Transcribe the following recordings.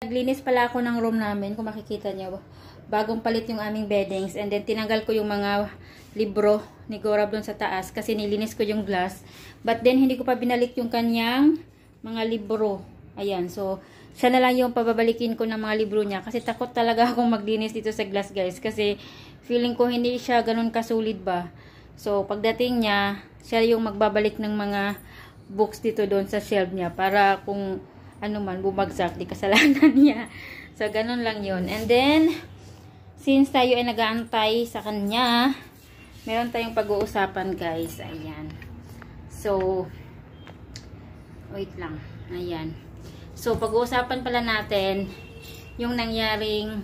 Naglinis pala ako ng room namin, kung makikita nyo. Bagong palit yung aming beddings. And then, tinanggal ko yung mga libro ni Gorab doon sa taas kasi nilinis ko yung glass. But then, hindi ko pa binalik yung kanyang mga libro. Ayan, so, siya na lang yung pababalikin ko ng mga libro niya. Kasi takot talaga akong maglinis dito sa glass, guys. Kasi, feeling ko hindi siya ganun kasulid ba. So, pagdating niya, siya yung magbabalik ng mga books dito doon sa shelf niya. Para kung ano man, bumagsak, di kasalanan niya. So, ganun lang yun. And then, since tayo ay nag-aantay sa kanya, meron tayong pag-uusapan, guys. Ayan. So, wait lang. Ayan. So, pag-uusapan pala natin yung nangyaring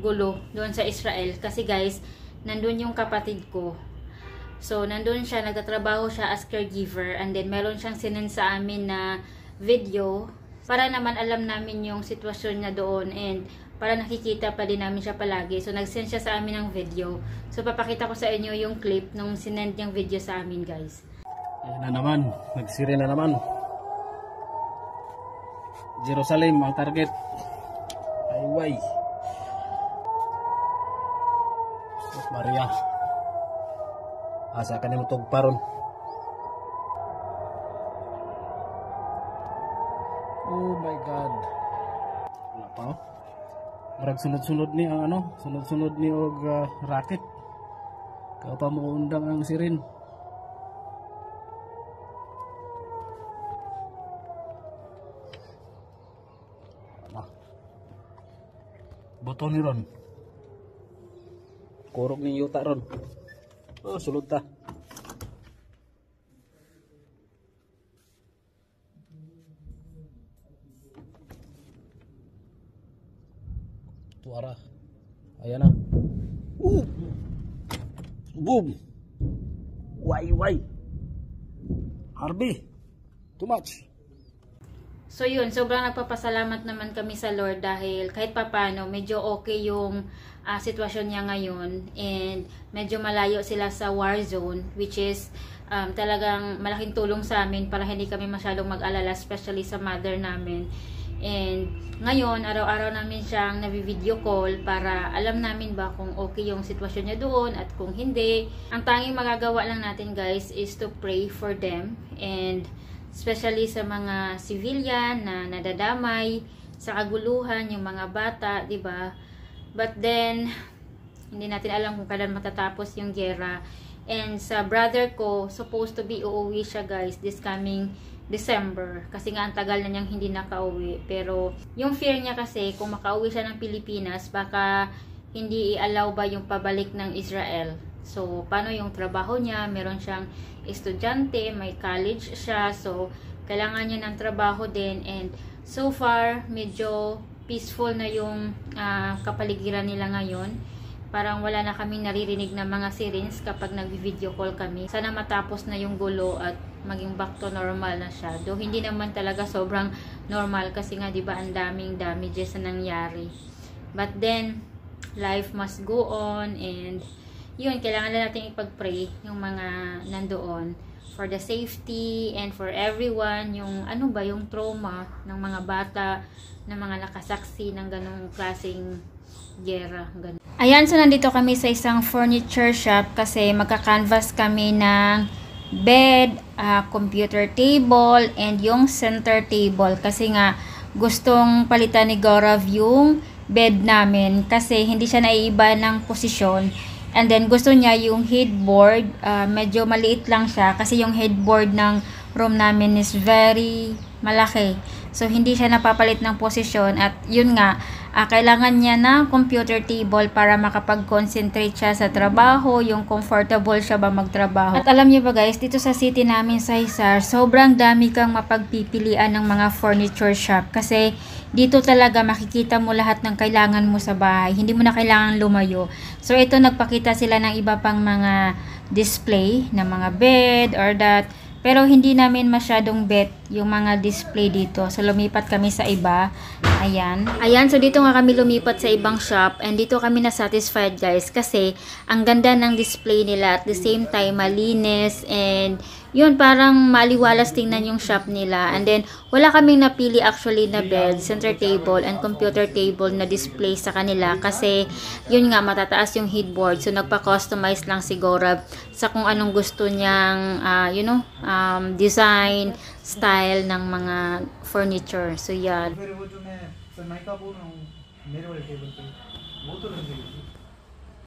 gulo doon sa Israel. Kasi, guys, nandun yung kapatid ko. So, nandun siya, nagtatrabaho siya as caregiver, and then meron siyang sinend sa amin na video para naman alam namin yung sitwasyon niya doon, and para nakikita pa din namin siya palagi. So, nag-send siya sa amin ng video. So, papakita ko sa inyo yung clip nung sinend niyang video sa amin, guys. Ayan na naman, nagsiri na naman. Jerusalem ang target. Highway. Maria. Asa ka nimo tugparon. Oh my God. Wala pa oh. Marag sunod-sunod ni ang ano, sunod-sunod ni og racket. Kaya pa mo undang ang sirin. Boto ni ron. Kurog ni yuta ron. Oh, sulod ta. Tuara. Ayan na. Boom. Why? Harbi. Too much. So yun, sobrang nagpapasalamat naman kami sa Lord dahil kahit papano medyo okay yung sitwasyon niya ngayon, and medyo malayo sila sa war zone, which is talagang malaking tulong sa amin para hindi kami masyadong mag-alala, especially sa mother namin. And ngayon, araw-araw namin siyang nabi-video call para alam namin ba kung okay yung sitwasyon niya doon, at kung hindi, ang tanging magagawa lang natin, guys, is to pray for them, and especially sa mga civilian na nadadamay sa kaguluhan, yung mga bata, 'di ba? But then hindi natin alam kung kailan matatapos yung giyera. And sa brother ko, supposed to be uuwi siya, guys, this coming December. Kasi nga ang tagal na niyang hindi nakauwi. Pero yung fear niya kasi, kung makauwi siya ng Pilipinas, baka hindi i-allow ba yung pabalik ng Israel. So, paano yung trabaho niya? Meron siyang estudyante, may college siya. So, kailangan niya ng trabaho din. And so far, medyo peaceful na yung kapaligiran nila ngayon. Parang wala na kaming naririnig na mga sirens kapag nag-video call kami. Sana matapos na yung gulo at maging back to normal na siya. Though hindi naman talaga sobrang normal kasi nga 'di ba ang daming damages na nangyari. But then life must go on, and yun, kailangan na natin ipag-pray yung mga nandoon for the safety and for everyone, yung ano ba, yung trauma ng mga bata, ng mga nakasaksi ng ganong klaseng gera. Ganun. Ayan, so nandito kami sa isang furniture shop kasi magka-canvas kami ng bed, computer table, and yung center table kasi nga gustong palitan ni Gaurav yung bed namin kasi hindi siya naiiba ng posisyon. And then gusto niya yung headboard, medyo maliit lang siya kasi yung headboard ng room namin is very malaki. So hindi siya napapalit ng posisyon, at yun nga, kailangan niya ng computer table para makapag-concentrate siya sa trabaho, yung comfortable siya ba magtrabaho. At alam niyo ba, guys, dito sa city namin sa Hisar, sobrang dami kang mapagpipilian ng mga furniture shop kasi dito talaga makikita mo lahat ng kailangan mo sa bahay. Hindi mo na kailangan lumayo. So ito, nagpakita sila ng iba pang mga display ng mga bed or that. Pero hindi namin masyadong bet yung mga display dito. So, lumipat kami sa iba. Ayan. Ayan, so dito nga kami lumipat sa ibang shop. And dito kami na-satisfied, guys. Kasi, ang ganda ng display nila. At the same time, malinis. And yun, parang maliwalas tingnan yung shop nila. And then, wala kaming napili actually na bed, center table, and computer table na display sa kanila. Kasi, yun nga, matataas yung headboard. So, nagpa-customize lang si Gaurav sa kung anong gusto niyang, design, style ng mga furniture. So, yan. फिर वो जो मैं सनमाइका बोल रहा हूँ मेरे वाले टेबल पे वो तो लग गई